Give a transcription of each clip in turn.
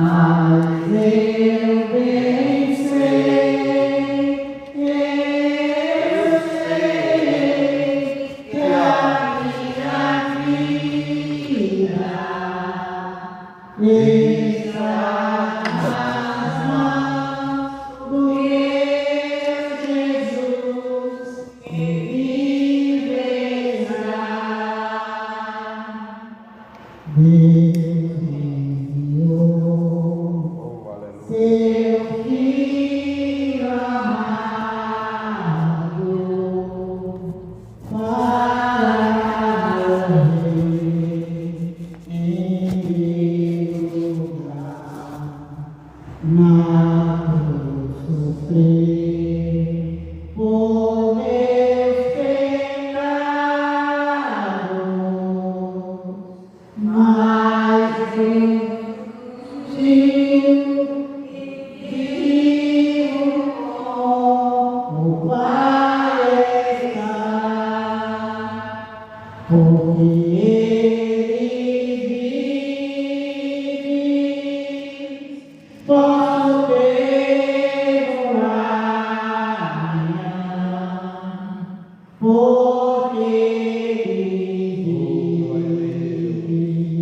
Mas eu bem sei que a minha vida está nas mãos do meu Jesus, que viverá. Seu filho amado para morrer em meu lugar, não sofrer por meus pecados, mas porque ele vive, posso perdoar amanhã, porque ele vive,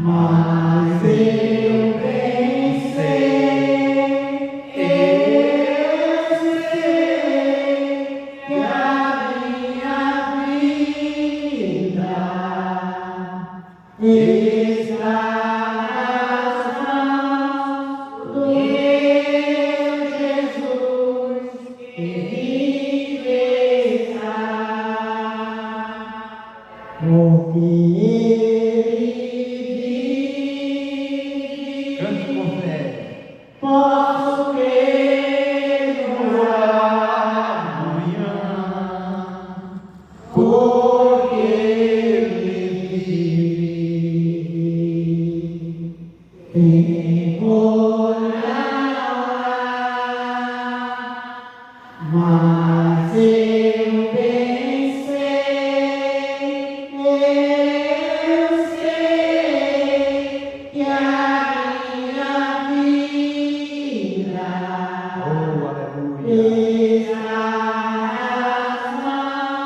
mas eu bem sei que a minha vida está nas mãos do meu Jesus, que viverá, porque Cante com fé. posso perdoar amanhã, porque ele vive, mas eu bem sei que a minha vida está nas mãos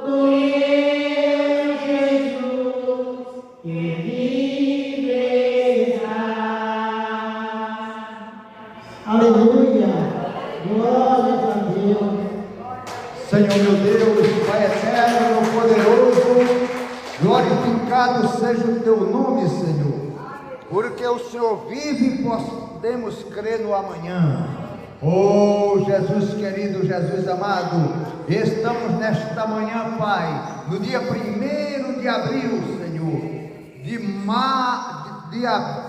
do meu Jesus, que viverá. Aleluia! Glória a Deus! Senhor meu Deus, Pai eterno, poderoso, glorificado seja o teu nome, Senhor, porque o Senhor vive e podemos crer no amanhã. Oh Jesus querido, Jesus amado, estamos nesta manhã, Pai, no dia 1º de abril, Senhor, dia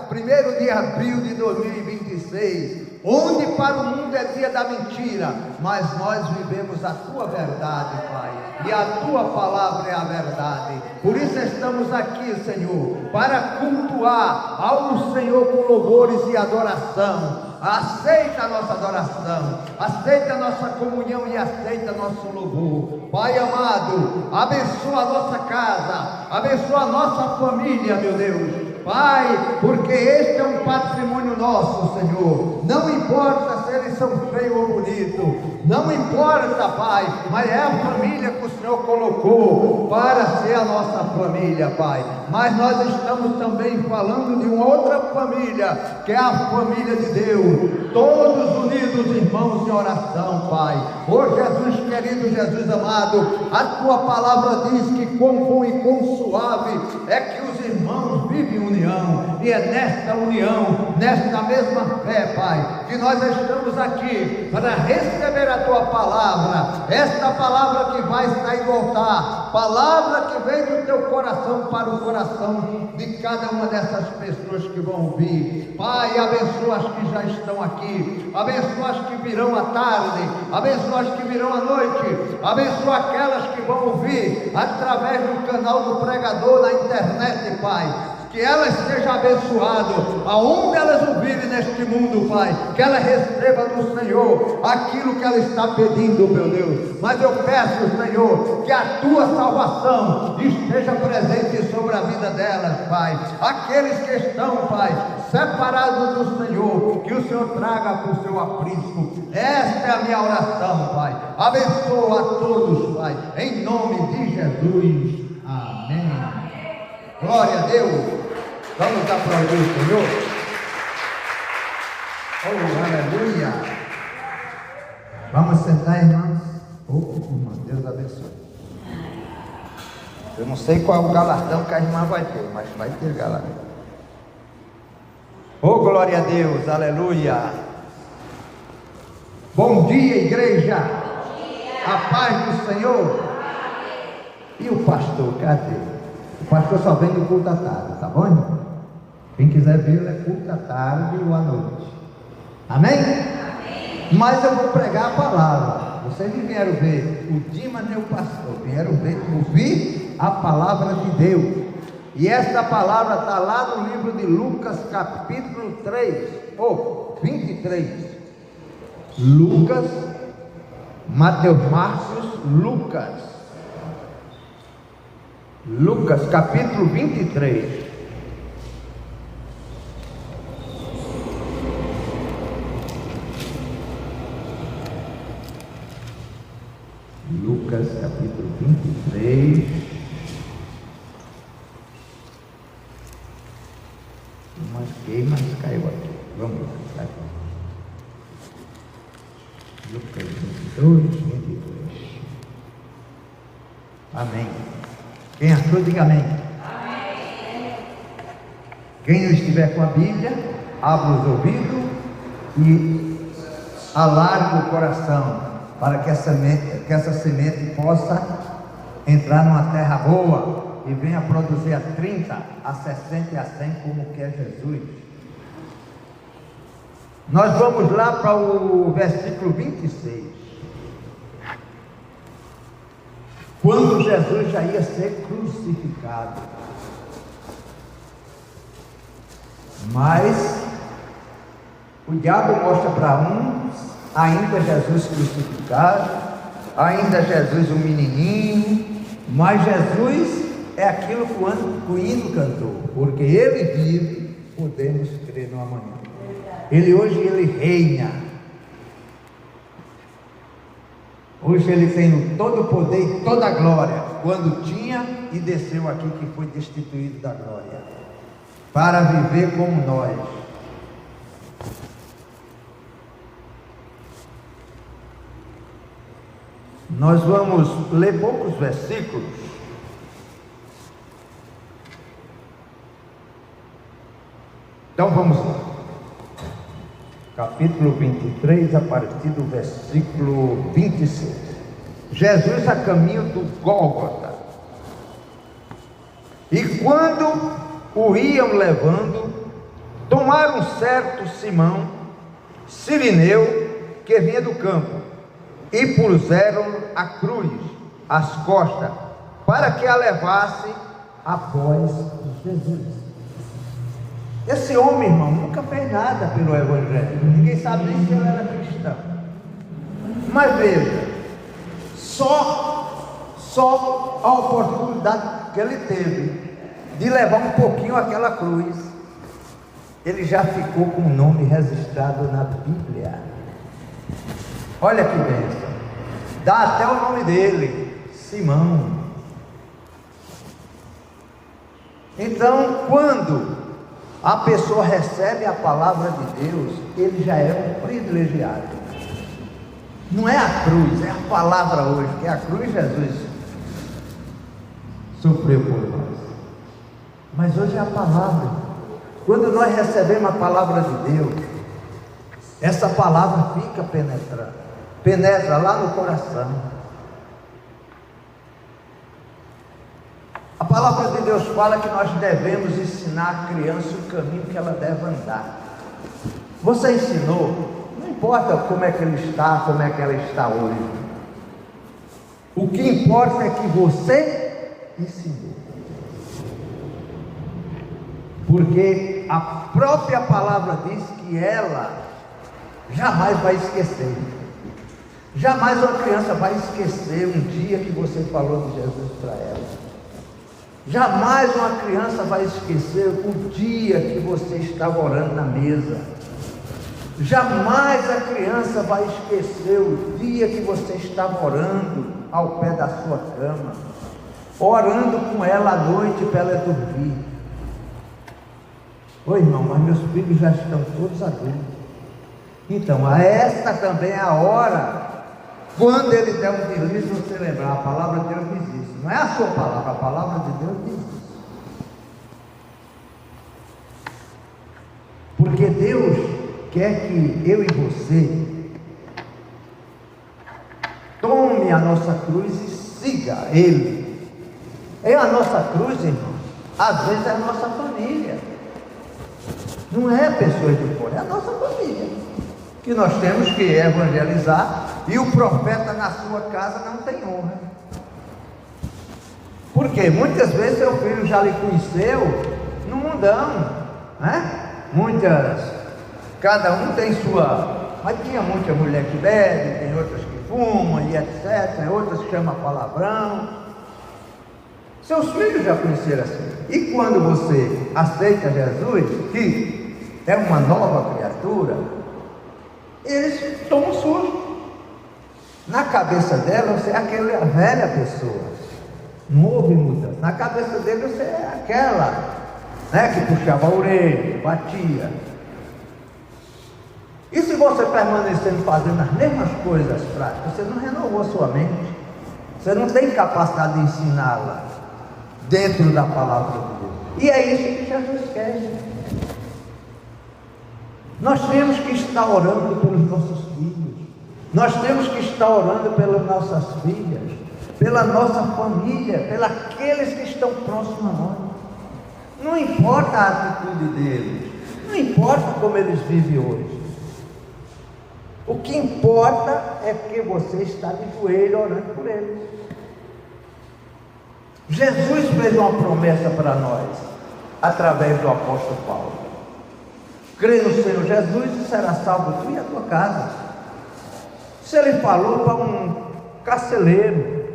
1º de abril de 2026, onde para o mundo é dia da mentira, mas nós vivemos a tua verdade, Pai, e a tua palavra é a verdade. Por isso estamos aqui, Senhor, para cultuar ao Senhor com louvores e adoração. Aceita a nossa adoração, aceita a nossa comunhão e aceita nosso louvor. Pai amado, abençoa a nossa casa, abençoa a nossa família, meu Deus. Pai, porque este é um patrimônio nosso, Senhor. Não importa se eles são feios ou bonitos, não importa, Pai, mas é a família que o Senhor colocou para ser a nossa família, Pai. Mas nós estamos também falando de uma outra família, que é a família de Deus, todos unidos, irmãos, em oração, Pai. Oh Jesus querido, Jesus amado, a tua palavra diz que quão bom e quão suave é que os irmãos vivem união, e é nesta união, nesta mesma fé, Pai, que nós estamos aqui para receber a tua palavra, esta palavra que vai sair do altar, palavra que vem do teu coração para o coração de cada uma dessas pessoas que vão ouvir. Pai, abençoa as que já estão aqui, abençoa as que virão à tarde, abençoa as que virão à noite, abençoa aquelas que vão ouvir através do canal do pregador na internet, Pai. que elas sejam abençoadas, aonde elas ouvirem neste mundo, Pai, que elas recebam do Senhor aquilo que ela está pedindo, meu Deus. Mas eu peço, Senhor, que a tua salvação esteja presente sobre a vida delas, Pai. Aqueles que estão, Pai, separados do Senhor, que o Senhor traga para o seu aprisco. Esta é a minha oração, Pai. Abençoa a todos, Pai, em nome de Jesus. Amém. Glória a Deus. Vamos aplaudir o Senhor. Oh, aleluia. Vamos sentar, irmãos. Oh, irmão, Deus abençoe. Eu não sei qual é o galardão que a irmã vai ter, mas vai ter galardão. Oh, glória a Deus, aleluia. Bom dia, igreja. A paz do Senhor. E o pastor, cadê? O pastor só vem do culto à tarde, tá bom, irmão? Quem quiser ver, é culto à tarde ou à noite. Amém? Amém? Mas eu vou pregar a palavra. Vocês não vieram ver o Dimas nem o pastor, vieram ouvir a palavra de Deus. E esta palavra está lá no livro de Lucas, capítulo 3, ou 23. Lucas, Mateus, Marcos, Lucas. Lucas, capítulo 23. Lucas, capítulo 23. Mas queima, caiu aqui. Vamos lá. Lucas 22, 23. Amém. Quem achou, diga amém. Amém. Quem não estiver com a Bíblia, abra os ouvidos e alargue o coração, para que essa semente possa entrar numa terra boa e venha produzir a 30, a 60 e a 100, como quer Jesus. Nós vamos lá para o versículo 26. Quando Jesus já ia ser crucificado. Mas o diabo mostra para uns ainda Jesus crucificado, ainda Jesus um menininho, mas Jesus é aquilo que o hino cantou, porque ele vive, podemos crer no amanhã. Hoje ele reina. Hoje ele tem todo o poder e toda a glória, quando tinha e desceu aqui, que foi destituído da glória, para viver como nós. Nós vamos ler poucos versículos. Então vamos lá. Capítulo 23, a partir do versículo 26. Jesus a caminho do Gólgota. E quando o iam levando, tomaram um certo Simão, sirineu, que vinha do campo, e puseram a cruz às costas, para que a levasse após Jesus. Esse homem, irmão, nunca fez nada pelo Evangelho. Ninguém sabe nem se ele era cristão. Mas veja, só a oportunidade que ele teve de levar um pouquinho aquela cruz, ele já ficou com o nome registrado na Bíblia. Olha que bênção. Dá até o nome dele, Simão. Então, quando a pessoa recebe a palavra de Deus, ele já é um privilegiado. Não é a cruz, é a palavra hoje, que a cruz Jesus sofreu por nós. Mas hoje é a palavra. Quando nós recebemos a palavra de Deus, essa palavra fica penetrando, penetra lá no coração. A palavra de Deus fala que nós devemos ensinar a criança o caminho que ela deve andar. Você ensinou? Não importa como é que ele está, como é que ela está hoje. O que importa é que você ensinou. porque a própria palavra diz que ela jamais vai esquecer. Jamais uma criança vai esquecer um dia que você falou de Jesus para ela. Jamais uma criança vai esquecer o dia que você estava orando na mesa. Jamais a criança vai esquecer o dia que você estava orando ao pé da sua cama, orando com ela à noite para ela dormir. Oi, irmão, mas meus filhos já estão todos adultos. Então, esta também é a hora, quando ele der um deslize, você lembrar, a palavra de Deus diz isso. Não é a sua palavra, a palavra de Deus diz isso. Porque Deus quer que eu e você tome a nossa cruz e siga Ele. É a nossa cruz, irmão, às vezes é a nossa família. Não é pessoas de fora, é a nossa família, que nós temos que evangelizar. E o profeta na sua casa não tem honra. Porque muitas vezes seu filho já lhe conheceu no mundão, né? Cada um tem sua. Mas tinha muita mulher que bebe, tem outras que fumam e etc. Outras que chamam palavrão. Seus filhos já conheceram assim. E quando você aceita Jesus, que é uma nova criatura, eles tomam susto. Na cabeça dela você é aquela velha pessoa, não houve mudança. Na cabeça dele você é aquela, né, que puxava a orelha, batia. E se você permanecendo fazendo as mesmas coisas práticas, você não renovou sua mente, você não tem capacidade de ensiná-la dentro da palavra de Deus. E é isso que Jesus quer. Nós temos que estar orando pelos nossos filhos. Nós temos que estar orando pelas nossas filhas, pela nossa família, pelos aqueles que estão próximos a nós. Não importa a atitude deles, não importa como eles vivem hoje. O que importa é que você está de joelho orando por eles. Jesus fez uma promessa para nós, através do apóstolo Paulo: crê no Senhor Jesus e será salvo tu e a tua casa. Se ele falou para um carcereiro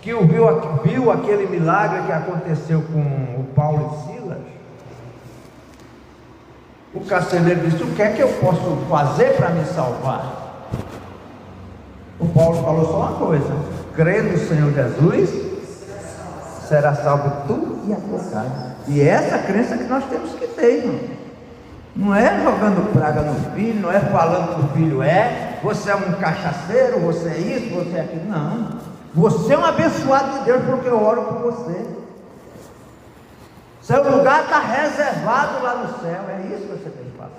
que viu aquele milagre que aconteceu com o Paulo e Silas, o carcereiro disse: o que é que eu posso fazer para me salvar? O Paulo falou só uma coisa: crê no Senhor Jesus, será salvo tu e a tua casa. E é essa crença que nós temos que ter, irmão. Não é jogando praga no filho, não é falando que o filho você é um cachaceiro, você é isso, você é aquilo. Não, você é um abençoado de Deus, porque eu oro por você. Seu lugar está reservado lá no céu. É isso que você tem que falar.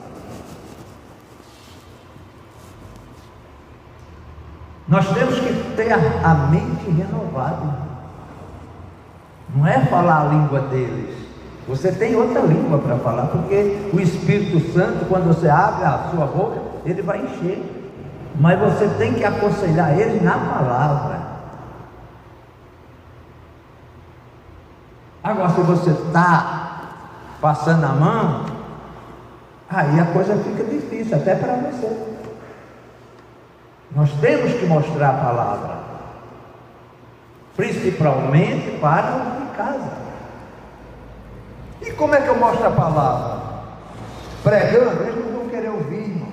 Nós temos que ter a mente renovada. Não é falar a língua deles. Você tem outra língua para falar, porque o Espírito Santo, quando você abre a sua boca, ele vai encher. Mas você tem que aconselhar ele na palavra. Agora, se você está passando a mão, aí a coisa fica difícil, até para você. Nós temos que mostrar a palavra, principalmente para os de casa. E como é que eu mostro a palavra? Pregando, eles não vão querer ouvir, irmão.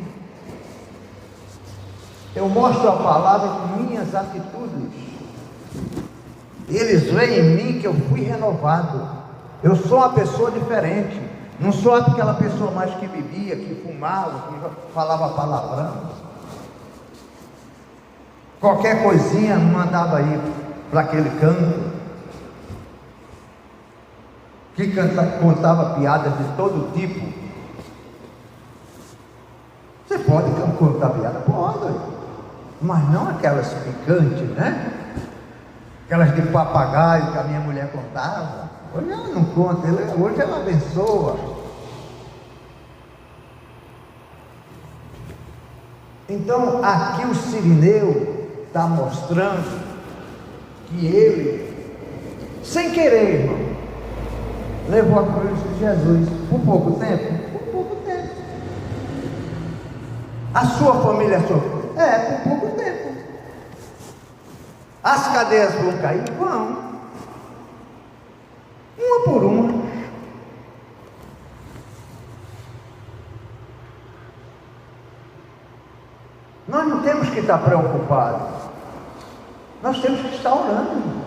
Eu mostro a palavra com minhas atitudes. Eles veem em mim que eu fui renovado. Eu sou uma pessoa diferente. Não sou aquela pessoa mais que bebia, que fumava, que falava palavrão. Qualquer coisinha me mandava ir para aquele canto, que contava piadas de todo tipo. Você pode contar piada? Pode, mas não aquelas picantes, né? Aquelas de papagaio que a minha mulher contava. Hoje ela não conta, hoje ela abençoa. Então aqui o Cirineu está mostrando que ele, sem querer, irmão, levou a cruz de Jesus por pouco tempo? Por pouco tempo. A sua família sofreu? Por pouco tempo. As cadeias vão cair? Vão. Uma por uma. Nós não temos que estar preocupados. Nós temos que estar orando.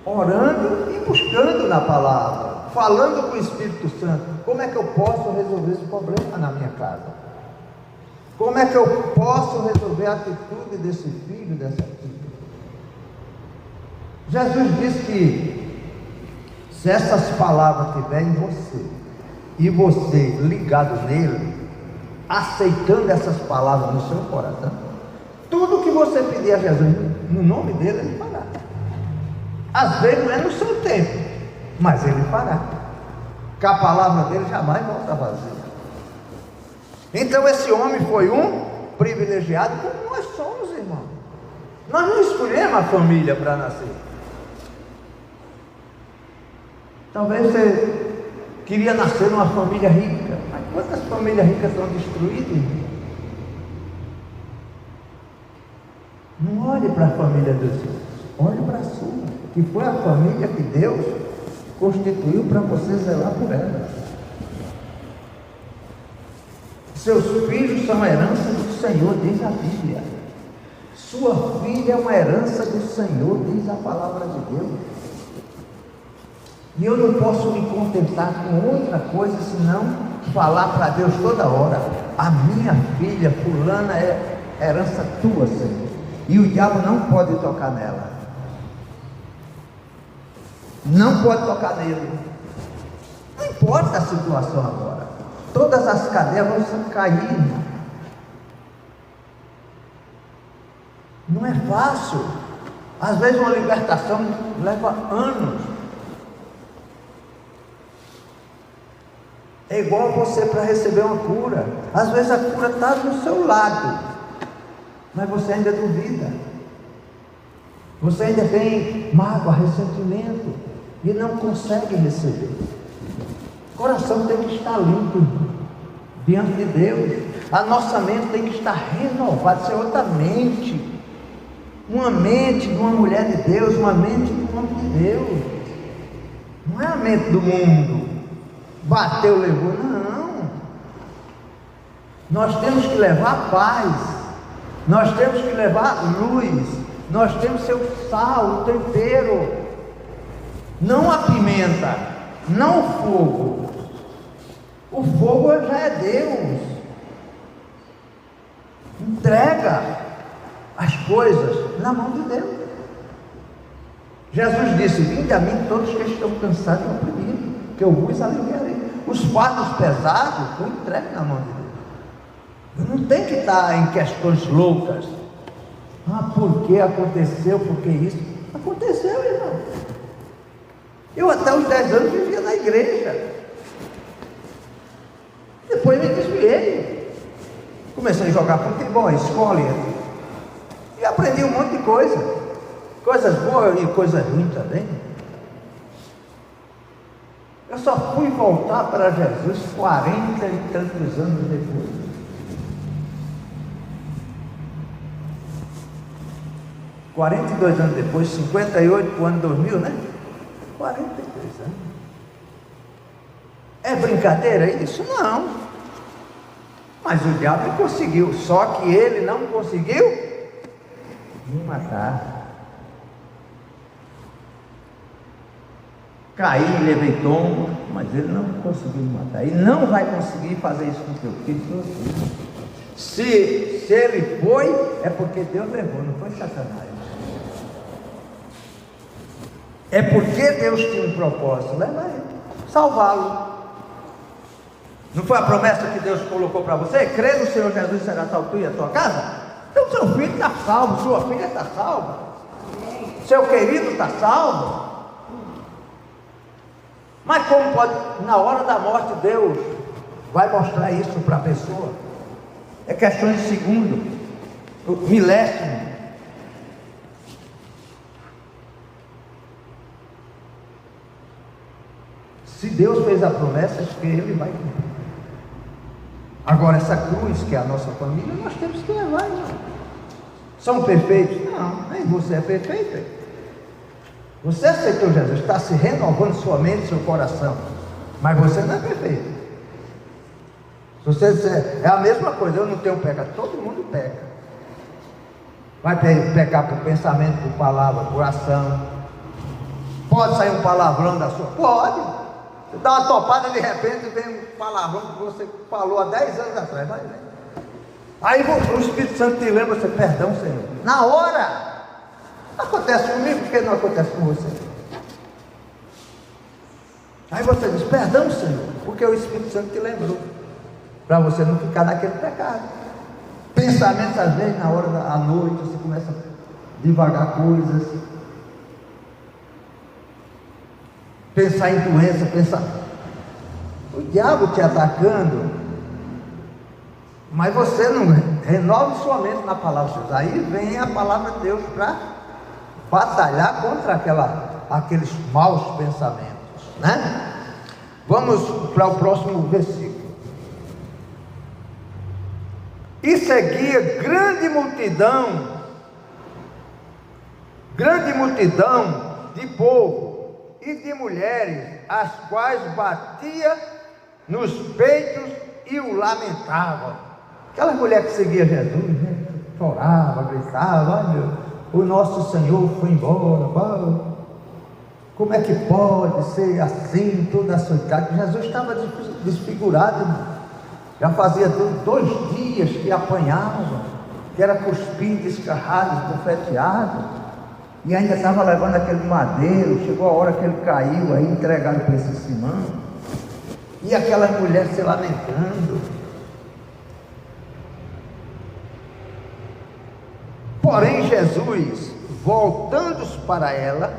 Orando e buscando na palavra. Falando com o Espírito Santo. Como é que eu posso resolver esse problema na minha casa? Como é que eu posso resolver a atitude desse filho, dessa filha? Jesus disse que se essas palavras estiverem em você, e você ligado nele, aceitando essas palavras no seu coração, tudo que você pedir a Jesus, no nome dele, ele fará. Às vezes não é no seu tempo, mas ele fará. Porque a palavra dele jamais volta vazia. Então esse homem foi um privilegiado, como nós somos, irmão. Nós não escolhemos a família para nascer. Talvez você queria nascer numa família rica, mas quantas famílias ricas estão destruídas, irmão? Não olhe para a família dos outros, olhe para a sua, que foi a família que Deus constituiu para você zelar por ela. Seus filhos são a herança do Senhor, diz a Bíblia. Sua filha é uma herança do Senhor, diz a palavra de Deus. E eu não posso me contentar com outra coisa senão falar para Deus toda hora: a minha filha fulana é herança tua, Senhor, e o diabo não pode tocar nela, não pode tocar nele. Não importa a situação agora, todas as cadeias vão cair. Não é fácil. Às vezes uma libertação leva anos. É igual você para receber uma cura. Às vezes a cura está do seu lado, mas você ainda duvida. Você ainda tem mágoa, ressentimento e não consegue receber. O coração tem que estar limpo diante de Deus. A nossa mente tem que estar renovada, ser outra mente. Uma mente de uma mulher de Deus, uma mente de um homem de Deus. Não é a mente do mundo. Bateu, levou, não. Nós temos que levar paz, nós temos que levar luz, nós temos que ser o sal, o tempero, não a pimenta, não o fogo. O fogo já é Deus. Entrega as coisas na mão de Deus. Jesus disse: vinde a mim todos que estão cansados e oprimidos, que eu vos aliviarei. Os fardos pesados foi entregue na mão de Deus. Eu não tenho que estar em questões loucas. Por que aconteceu? Por que isso? Aconteceu, irmão. Eu até os 10 anos vivia na igreja. Depois me desviei. Comecei a jogar futebol, escola, e aprendi um monte de coisa. Coisas boas e coisas ruins também. Eu só fui voltar para Jesus 40 e tantos anos depois. $42 anos depois, 58 anos, 2000, né? 43 anos. É brincadeira isso? Não. Mas o diabo conseguiu, só que ele não conseguiu me matar. Caí, levei tombo, mas ele não conseguiu me matar. E não vai conseguir fazer isso com o teu filho. Se ele foi, é porque Deus levou, não foi Satanás. É porque Deus tinha um propósito, levar ele, salvá-lo. Não foi a promessa que Deus colocou para você? Crê no Senhor Jesus, será salvo tu e a tua casa? Então seu filho está salvo, sua filha está salva, seu querido está salvo. Mas como pode, na hora da morte, Deus vai mostrar isso para a pessoa? É questão de segundo, milésimo. Se Deus fez a promessa, acho que Ele vai cumprir. Agora, essa cruz que é a nossa família, nós temos que levar, irmão. São perfeitos? Não, nem você é perfeito. Você aceitou Jesus, está se renovando sua mente, seu coração, mas você não é perfeito. Se você disser, é a mesma coisa, eu não tenho pecado, todo mundo peca. Vai pecar por pensamento, por palavra, por ação. Pode sair um palavrão da sua? Pode. Você dá uma topada, de repente vem um palavrão que você falou há 10 anos atrás. Vai. Aí o Espírito Santo te lembra, você, perdão, Senhor. Na hora. Acontece comigo, por que não acontece com você? Aí você diz, perdão, Senhor, porque o Espírito Santo te lembrou, para você não ficar naquele pecado. Pensamentos, às vezes, na hora da noite, você começa a devagar coisas, pensar em doença, pensar, o diabo te atacando, mas você não renove sua mente na palavra de Deus. Aí vem a palavra de Deus para batalhar contra aqueles maus pensamentos, né? Vamos para o próximo versículo. E seguia grande multidão de povo e de mulheres, as quais batia nos peitos e o lamentavam. Aquela mulher que seguia Jesus, né? Chorava, gritava, ai meu, o nosso Senhor foi embora, pô. Como é que pode ser assim, toda açoitado? Jesus estava desfigurado, irmão. Já fazia 2 dias que apanhava, que era cuspido, escarrado, bofeteado, e ainda estava levando aquele madeiro. Chegou a hora que ele caiu, aí entregaram para esse Simão, e aquela mulher se lamentando. Porém Jesus, voltando-se para ela,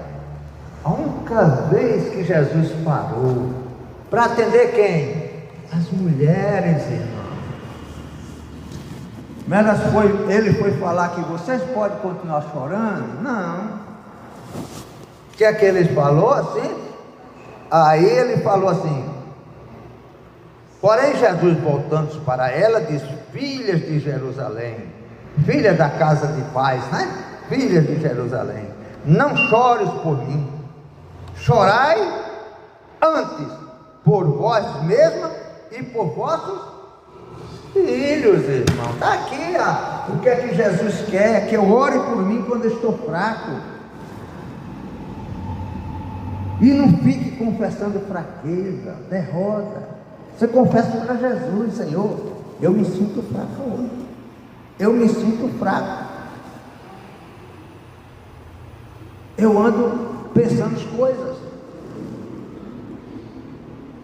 a única vez que Jesus parou para atender quem? As mulheres, irmão. Mas ele foi falar que vocês podem continuar chorando? Não. O que é que ele falou assim? Aí ele falou assim, porém Jesus, voltando-se para ela, disse, filhas de Jerusalém, filhas da casa de paz, né? Filhas de Jerusalém, não chores por mim, chorai antes por vós mesmas e por vossos filhos, irmão. Está aqui, ó, o que é que Jesus quer? Que eu ore por mim quando eu estou fraco, e não fique confessando fraqueza, derrota. Você confessa para Jesus, Senhor, eu me sinto fraco hoje, eu me sinto fraco, eu ando pensando as coisas.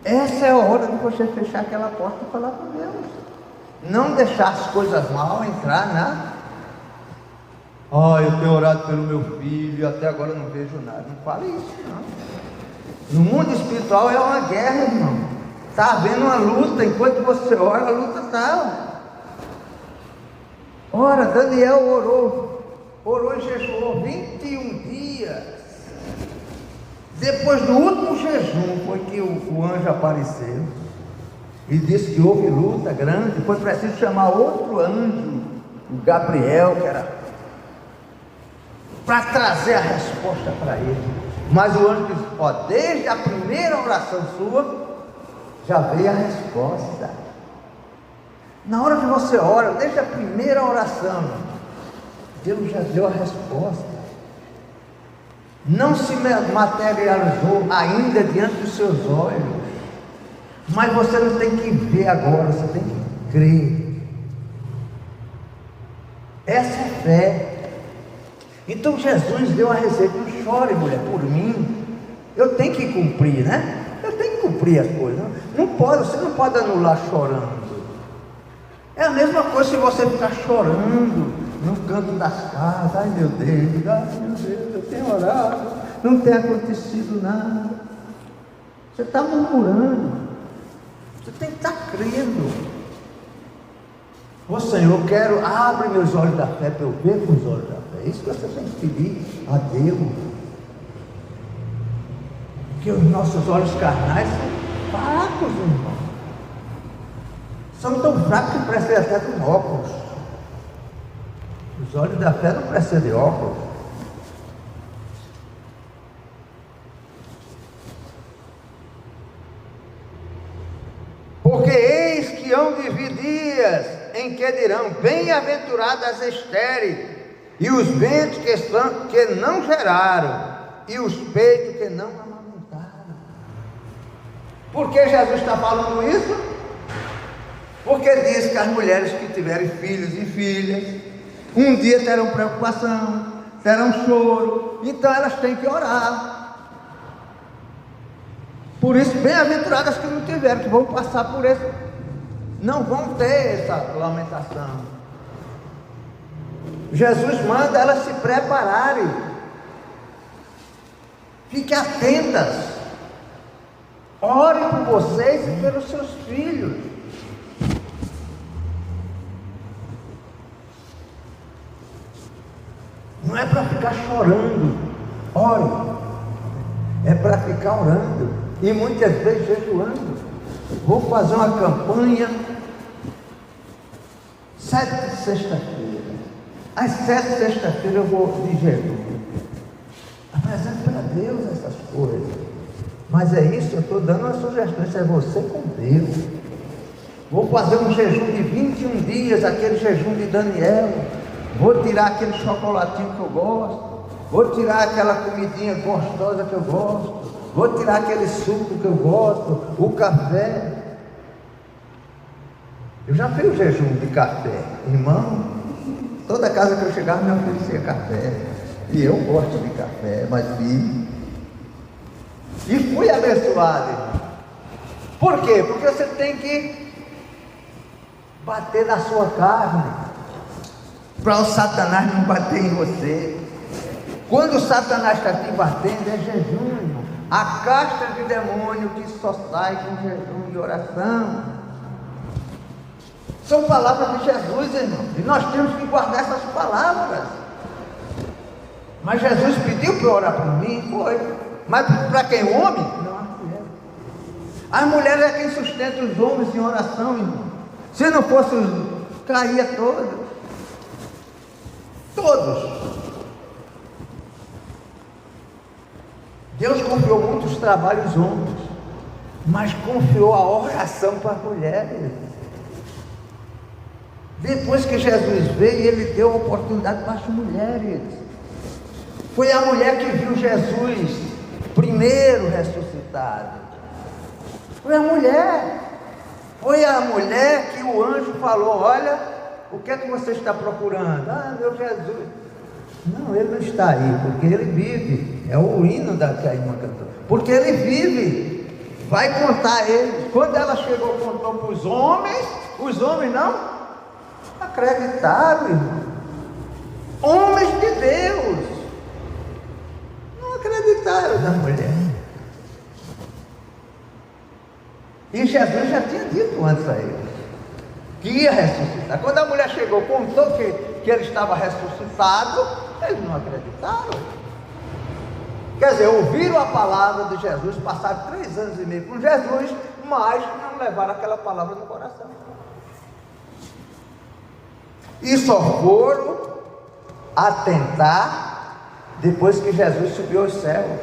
Essa é a hora de você fechar aquela porta e falar com Deus. Não deixar as coisas mal entrar, né? Eu tenho orado pelo meu filho e até agora não vejo nada. Não fale isso, não. No mundo espiritual é uma guerra, irmão. Está havendo uma luta. Enquanto você ora, a luta está. Ora, Daniel orou e jejuou 21 dias. Depois do último jejum foi que o anjo apareceu e disse que houve luta grande. Foi preciso chamar outro anjo, o Gabriel, que era para trazer a resposta para ele. Mas o anjo disse, desde a primeira oração sua já veio a resposta. Na hora que você ora, desde a primeira oração, Deus já deu a resposta. Não se materializou ainda diante dos seus olhos, mas você não tem que ver agora, você tem que crer. Essa é fé. Então Jesus deu a receita, não chore, mulher, por mim. Eu tenho que cumprir, né? Eu tenho que cumprir as coisas. Não pode, você não pode anular chorando. É a mesma coisa se você ficar chorando no canto das casas. Ai meu Deus, eu tenho orado, não tem acontecido nada. Você está murmurando. Você tem que estar crendo. Ô Senhor, abre meus olhos da fé para eu ver com os olhos da fé. É isso que você tem que pedir a Deus. Porque os nossos olhos carnais são fracos, irmão. São tão fracos que precisam até de um óculos. Os olhos da fé não precisam de óculos. Porque eis que hão de vir dias em que dirão: bem-aventuradas as estéreis, e os ventres que não geraram, e os peitos que não amamentaram. Por que Jesus está falando isso? Porque diz que as mulheres que tiverem filhos e filhas, um dia terão preocupação, terão choro, então elas têm que orar. Por isso, bem-aventuradas que não tiveram, que vão passar por isso, não vão ter essa lamentação. Jesus manda elas se prepararem. Fiquem atentas. Orem por vocês e pelos seus filhos. Não é para ficar chorando. Ore. É para ficar orando. E muitas vezes jejuando. Vou fazer uma campanha 7 de sexta-feira. Às 7 de sexta-feira eu vou de jejum. Apresente para Deus essas coisas. Mas é isso, eu estou dando uma sugestão. Isso é você com Deus. Vou fazer um jejum de 21 dias, aquele jejum de Daniel. Vou tirar aquele chocolatinho que eu gosto. Vou tirar aquela comidinha gostosa que eu gosto. Vou tirar aquele suco que eu gosto, o café. Eu já fiz o jejum de café, irmão. Toda casa que eu chegava me oferecia café. E eu gosto de café, mas fiz. E fui abençoado, irmão. Por quê? Porque você tem que bater na sua carne, para o Satanás não bater em você. Quando o Satanás está te batendo, é jejum, irmão. A casta de demônio que só sai com jejum e oração. São palavras de Jesus, irmão. E nós temos que guardar essas palavras. Mas Jesus pediu para orar por mim, foi. Mas para quem? O homem? Não, as mulheres. As mulheres é quem sustenta os homens em oração, irmão. Se não fosse, caía todos. Todos. Deus confiou muitos trabalhos aos homens, mas confiou a oração para as mulheres. Depois que Jesus veio, Ele deu a oportunidade para as mulheres. Foi a mulher que viu Jesus primeiro ressuscitado. Foi a mulher. Foi a mulher que o anjo falou: olha, o que é que você está procurando? Ah, meu Jesus. Não, ele não está aí, porque ele vive. É o hino da que a irmã cantou. Porque ele vive. Vai contar a eles. Quando ela chegou, contou para os homens não acreditaram, irmão. Homens de Deus não acreditaram na mulher. E Jesus já tinha dito antes a eles que ia ressuscitar. Quando a mulher chegou, contou que ele estava ressuscitado, eles não acreditaram. Quer dizer, ouviram a palavra de Jesus, passaram 3 anos e meio com Jesus, mas não levaram aquela palavra no coração. E só foram atentar depois que Jesus subiu aos céus.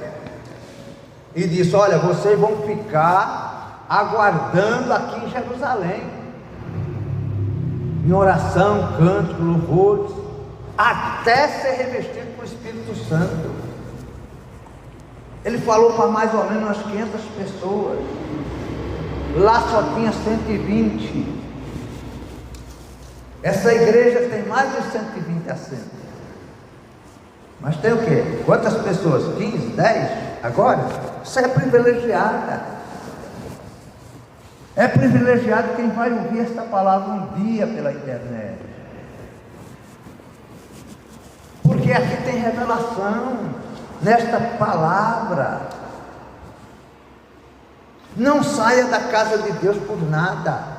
E disse: olha, vocês vão ficar aguardando aqui em Jerusalém, em oração, cântico, louvores, até ser revestido com o Espírito Santo. Ele falou para mais ou menos umas 500 pessoas. Lá só tinha 120. Essa igreja tem mais de 120 assentos. Mas tem o quê? Quantas pessoas? 15, 10? Agora? Você é privilegiada. É privilegiado quem vai ouvir esta palavra um dia pela internet. Porque aqui tem revelação nesta palavra. Não saia da casa de Deus por nada.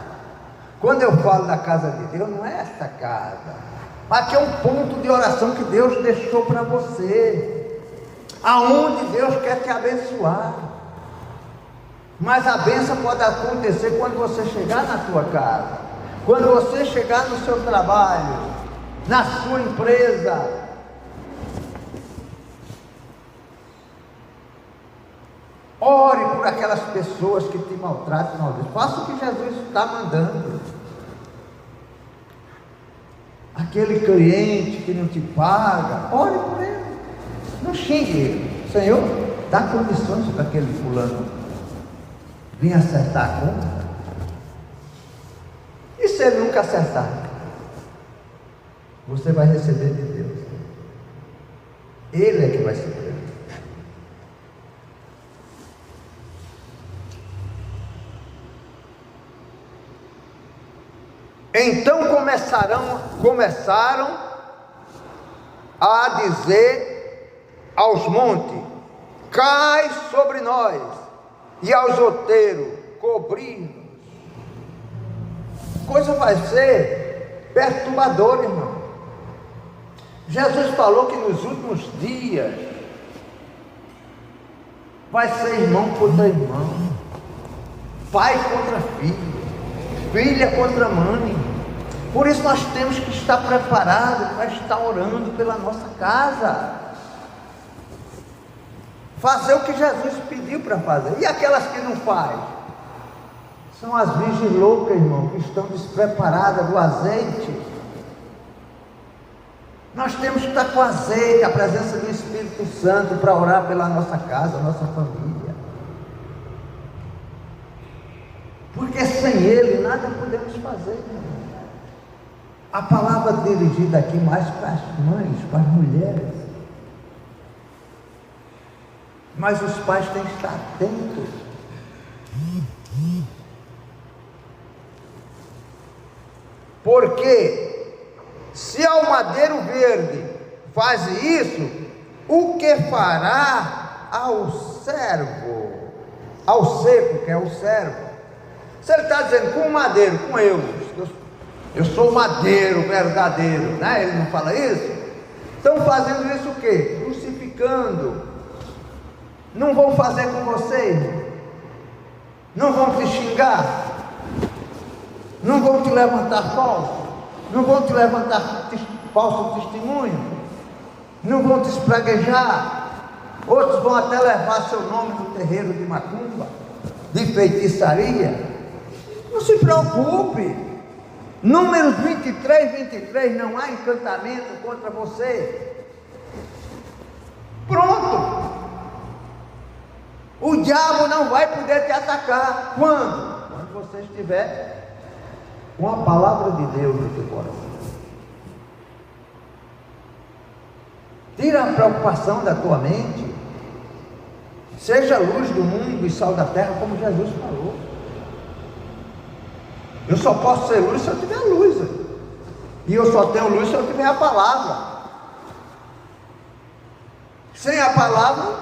Quando eu falo da casa de Deus, não é esta casa. Aqui é um ponto de oração que Deus deixou para você, aonde Deus quer te abençoar. Mas a bênção pode acontecer quando você chegar na tua casa, quando você chegar no seu trabalho, na sua empresa. Ore por aquelas pessoas que te maltratam. Faça o que Jesus está mandando. Aquele cliente que não te paga, ore por ele. Não xingue ele. Senhor, dá condições para aquele fulano vir acertar a conta. E se ele nunca acertar? Você vai receber de Deus. Ele é que vai ser preso. Então começaram a dizer aos montes: cai sobre nós, e aos outeiros, cobrir-nos. Coisa vai ser perturbadora, irmão. Jesus falou que nos últimos dias vai ser irmão contra irmão, pai contra filho, filha contra mãe. Por isso nós temos que estar preparados para estar orando pela nossa casa, fazer o que Jesus pediu para fazer. E aquelas que não fazem? São as virgens loucas, irmão, que estão despreparadas do azeite. Nós temos que estar com azeite, a presença do Espírito Santo, para orar pela nossa casa, nossa família. Porque sem Ele nada podemos fazer, irmão. A palavra dirigida aqui mais para as mães, para as mulheres. Mas os pais têm que estar atentos. Porque se ao madeiro verde faz isso, o que fará ao servo? Ao seco, que é o servo. Se ele está dizendo com o madeiro, com eu sou o madeiro verdadeiro, né? Ele não fala isso? Estão fazendo isso o quê? Crucificando. Não vão fazer com você? Não vão te xingar? Não vão te levantar falso? Não vão te levantar falso testemunho? Não vão te espraguejar? Outros vão até levar seu nome no terreiro de macumba, de feitiçaria. Não se preocupe. Números 23, não há encantamento contra você. Pronto. O diabo não vai poder te atacar. Quando? Quando você estiver com a palavra de Deus no teu coração. Tira a preocupação da tua mente. Seja a luz do mundo e sal da terra, como Jesus falou. Eu só posso ser luz se eu tiver luz. E eu só tenho luz se eu tiver a palavra. Sem a palavra,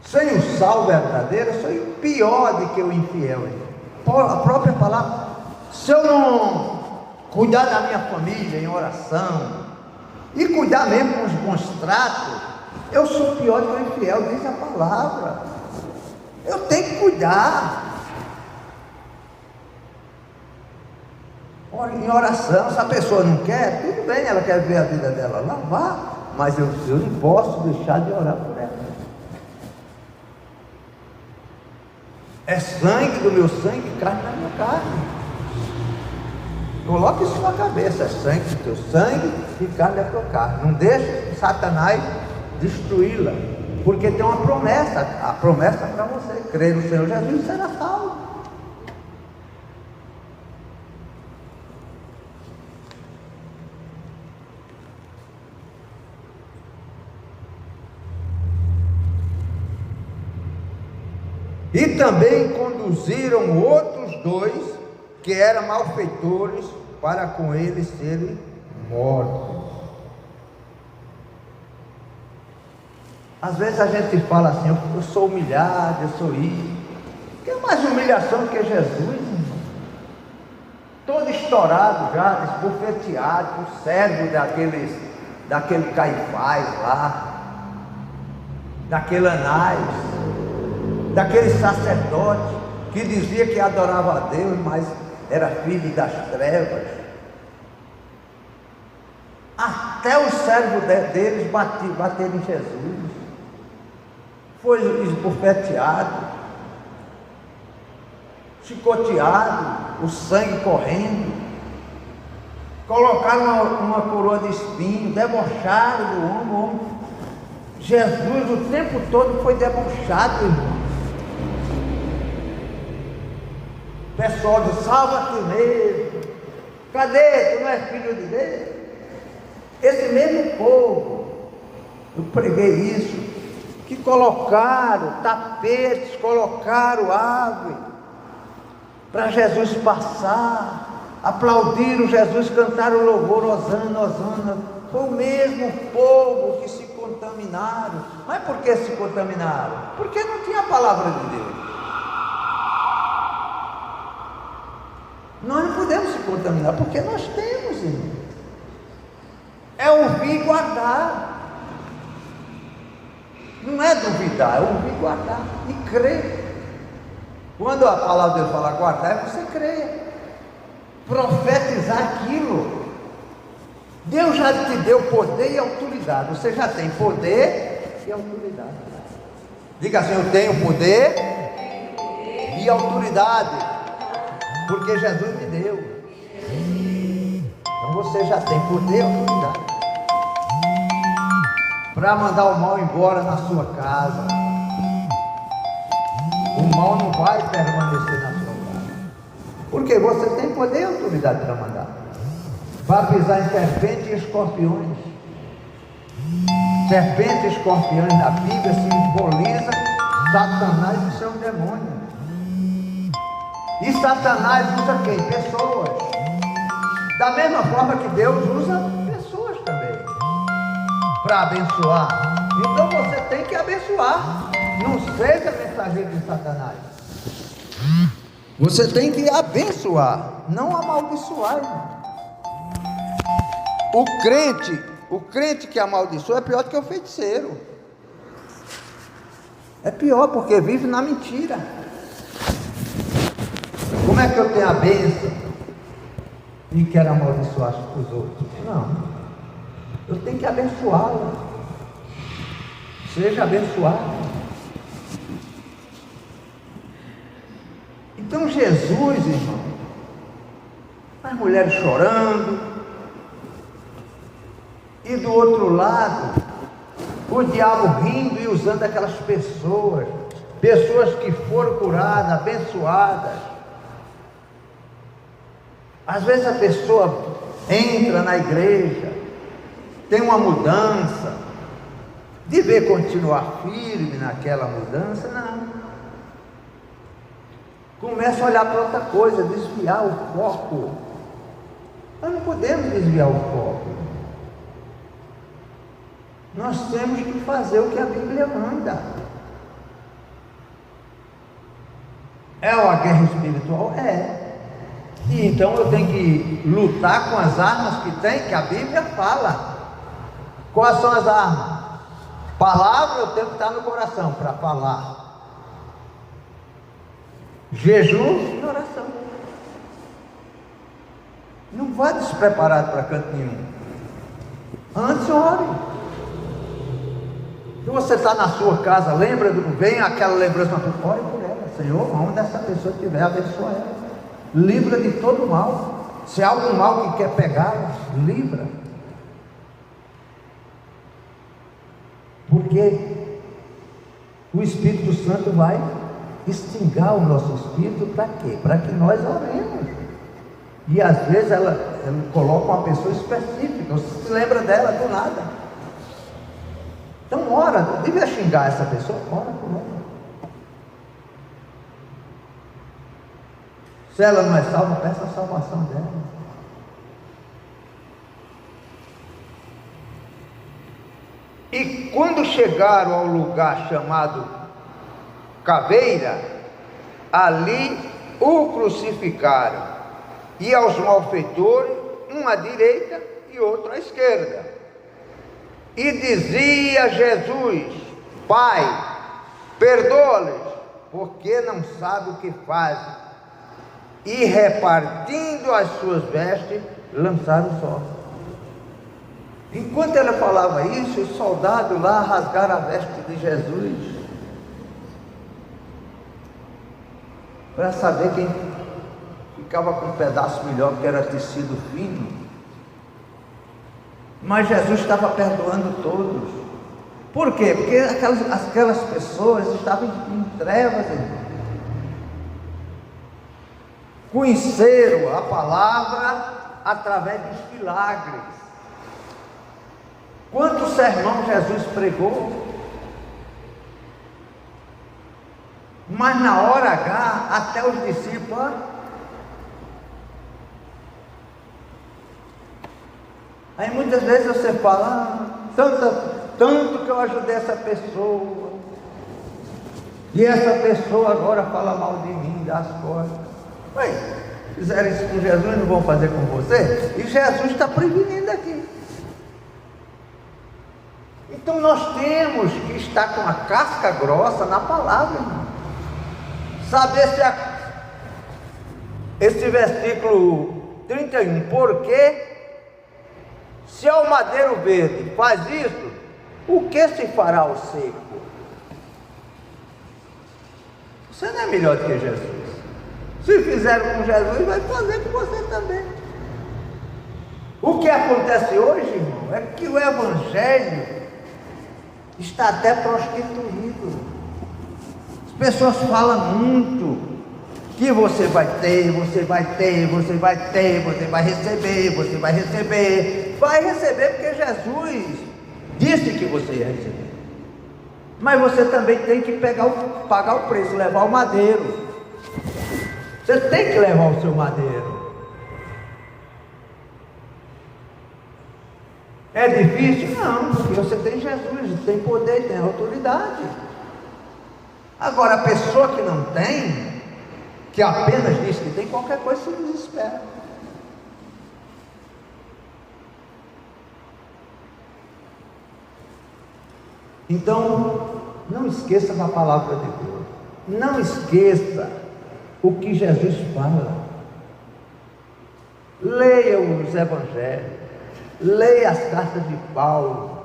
sem o sal verdadeiro, eu sou pior do que o infiel. A própria palavra. Se eu não cuidar da minha família em oração, e cuidar mesmo com os tratos, eu sou pior do que o infiel, diz a palavra. Eu tenho que cuidar. Em oração, se a pessoa não quer, tudo bem, ela quer ver a vida dela lá, vá, mas eu não posso deixar de orar por ela. É sangue do meu sangue, carne da minha carne. Coloque isso na cabeça, é sangue do teu sangue e carne da tua carne. Não deixe Satanás destruí-la, porque tem uma promessa, a promessa para você, crer no Senhor Jesus e será salvo. E também conduziram outros dois, que eram malfeitores, para com eles serem mortos. Às vezes a gente fala assim, eu sou humilhado, eu sou isso. Que é mais humilhação do que Jesus, irmão? Todo estourado já, esbofeteado, o cérebro daquele Caifás lá, daquele Anás. daquele sacerdote que dizia que adorava a Deus, mas era filho das trevas. Até os servos deles bateram em Jesus. Foi esbofeteado, chicoteado, o sangue correndo. Colocaram uma coroa de espinho, debocharam do homem. Jesus o tempo todo foi debochado, irmão. O pessoal diz: salva-te mesmo. Cadê? Tu não és filho de Deus? Esse mesmo povo, eu preguei isso, que colocaram tapetes, colocaram árvore para Jesus passar, aplaudiram Jesus, cantaram louvor, Hosana, Hosana. Foi o mesmo povo que se contaminaram. Mas por que se contaminaram? Porque não tinha a palavra de Deus. Nós não podemos se contaminar, porque nós temos, irmão. É ouvir e guardar. Não é duvidar, é ouvir e guardar e crer. Quando a palavra de Deus fala guardar, é você crer, profetizar aquilo. Deus já te deu poder e autoridade. Você já tem poder e autoridade. Diga assim: eu tenho poder e autoridade, porque Jesus me deu. Então você já tem poder e autoridade para mandar o mal embora na sua casa. O mal não vai permanecer na sua casa, porque você tem poder e autoridade para mandar. Vai pisar em serpentes e escorpiões. Serpentes e escorpiões na Bíblia simboliza Satanás e seu demônio. E Satanás usa quem? Pessoas. Da mesma forma que Deus usa pessoas também para abençoar. Então você tem que abençoar. Não seja mensageiro de Satanás. Você tem que abençoar, não amaldiçoar, irmão. O crente que amaldiçoa é pior do que o feiticeiro. É pior, porque vive na mentira. Como é que eu tenho a bênção e quero amaldiçoar os outros? Não, eu tenho que abençoá-lo. Seja abençoado. Então Jesus, irmão, as mulheres chorando, e do outro lado, o diabo rindo e usando aquelas pessoas que foram curadas, abençoadas. Às vezes a pessoa entra na igreja, tem uma mudança, deve continuar firme naquela mudança, não. Começa a olhar para outra coisa, desviar o foco. Nós não podemos desviar o foco. Nós temos que fazer o que a Bíblia manda. É uma guerra espiritual? É. E então eu tenho que lutar com as armas que tem, que a Bíblia fala. Quais são as armas? Palavra eu tenho que estar no coração para falar. Jejum e oração. Não vai despreparado para canto nenhum. Antes ore. Se você está na sua casa, vem aquela lembrança, ore por ela. Senhor, onde essa pessoa estiver, abençoa ela. Livra de todo mal. Se há algum mal que quer pegar, livra. Porque o Espírito Santo vai extinguir o nosso espírito para quê? Para que nós oremos. E às vezes ela coloca uma pessoa específica, você se lembra dela do nada. Então ora, não devia xingar essa pessoa, ora por ela. Se ela não é salva, peça a salvação dela. E quando chegaram ao lugar chamado Caveira, ali o crucificaram, e aos malfeitores, um à direita e outro à esquerda. E dizia Jesus: Pai, perdoa-lhes, porque não sabe o que faz. E repartindo as suas vestes, lançaram o sol. Enquanto ela falava isso, os soldados lá rasgaram a veste de Jesus, para saber quem ficava com um pedaço melhor, porque era tecido fino. Mas Jesus estava perdoando todos. Por quê? Porque aquelas pessoas estavam em trevas, irmão. Conheceram a palavra através dos milagres. Quantos sermão Jesus pregou? Mas na hora H, até os discípulos, aí muitas vezes você fala, tanto que eu ajudei essa pessoa, e essa pessoa agora fala mal de mim, das costas. Ué, fizeram isso com Jesus, não vão fazer com você? E Jesus está prevenindo aqui. Então nós temos que estar com a casca grossa na palavra, irmão. Saber se esse versículo 31, porque se ao madeiro verde faz isso, o que se fará ao seco? Você não é melhor do que Jesus. Se fizeram com Jesus, vai fazer com você também. O que acontece hoje, irmão, é que o evangelho está até prostituído. As pessoas falam muito que você vai ter, você vai ter, você vai ter, você vai receber, você vai receber. Vai receber porque Jesus disse que você ia receber. Mas você também tem que pagar o preço, levar o madeiro. Você tem que levar o seu madeiro. É difícil? Não, porque você tem Jesus, tem poder, tem autoridade. Agora, a pessoa que não tem, que apenas diz que tem, qualquer coisa se desespera. Então, não esqueça da palavra de Deus. Não esqueça o que Jesus fala. Leia os evangelhos, leia as cartas de Paulo.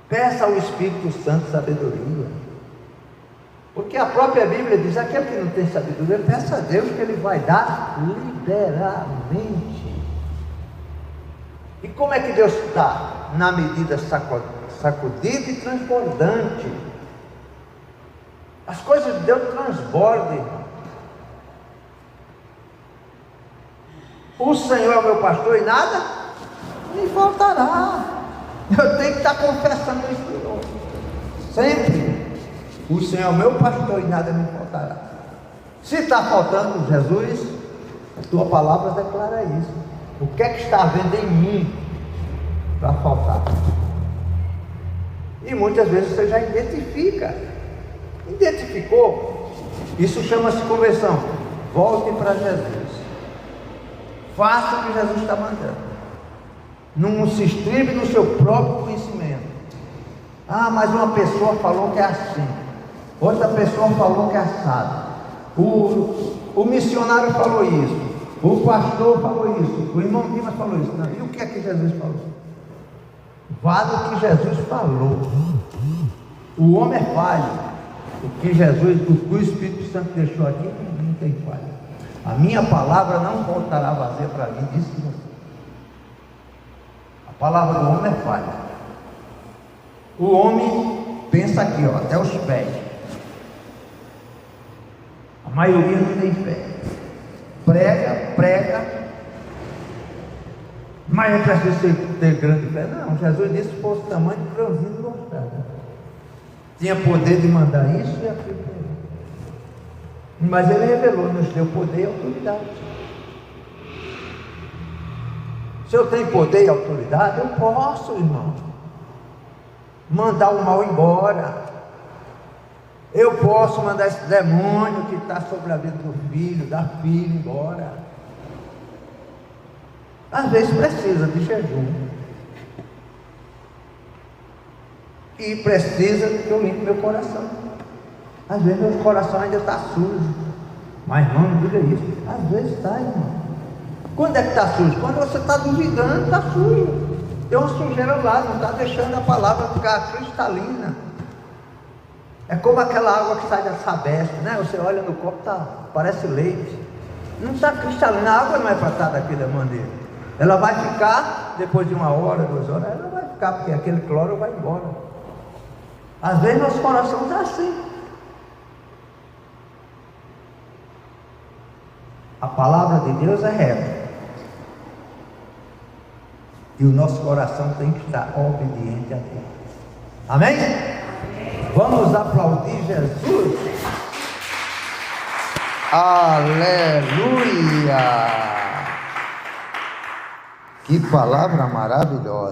Peça ao Espírito Santo sabedoria. Porque a própria Bíblia diz: aquele que não tem sabedoria, peça a Deus que Ele vai dar liberalmente. E como é que Deus está? Na medida sacudida e transbordante. As coisas de Deus transbordam. O Senhor é o meu pastor e nada me faltará. Eu tenho que estar confessando isso sempre. O Senhor é o meu pastor e nada me faltará. Se está faltando Jesus, a tua palavra declara isso. O que é que está havendo em mim para faltar? E muitas vezes você já identifica. Identificou? Isso chama-se conversão. Volte para Jesus. Faça o que Jesus está mandando. Não se estribe no seu próprio conhecimento. Ah, mas uma pessoa falou que é assim, outra pessoa falou que é assado, o missionário falou isso, o pastor falou isso, o irmão Dimas falou isso. Não. E o que é que Jesus falou? Vá do que Jesus falou. O homem é falho. O que o Espírito Santo deixou aqui, não tem falha. A minha palavra não voltará vazia para mim, disse você. A palavra do homem é falha. O homem pensa aqui, ó, até os pés. A maioria não tem fé. Prega, mas é preciso ter grande fé. Não, Jesus disse que fosse o tamanho do grãozinho do mostarda. Tinha poder de mandar isso e aquilo. Mas Ele revelou, nos deu poder e autoridade. Se eu tenho poder e autoridade, eu posso, irmão, mandar o mal embora. Eu posso mandar esse demônio que está sobre a vida do filho, da filha, embora. Às vezes precisa de jejum. E precisa que eu limpe meu coração. Às vezes meu coração ainda está sujo. Mas irmão, não diga isso. Às vezes está, irmão. Quando é que está sujo? Quando você está duvidando, está sujo. Tem uma sujeira lá, não está deixando a palavra ficar cristalina. É como aquela água que sai da sabespa, né? Você olha no copo, parece leite. Não está cristalina, a água não é para estar daquela maneira. Ela vai ficar, depois de 1 hora, 2 horas, ela vai ficar, porque aquele cloro vai embora. Às vezes nosso coração está assim. A palavra de Deus é reta. E o nosso coração tem que estar obediente a Deus. Amém? Vamos aplaudir Jesus. Aleluia! Que palavra maravilhosa.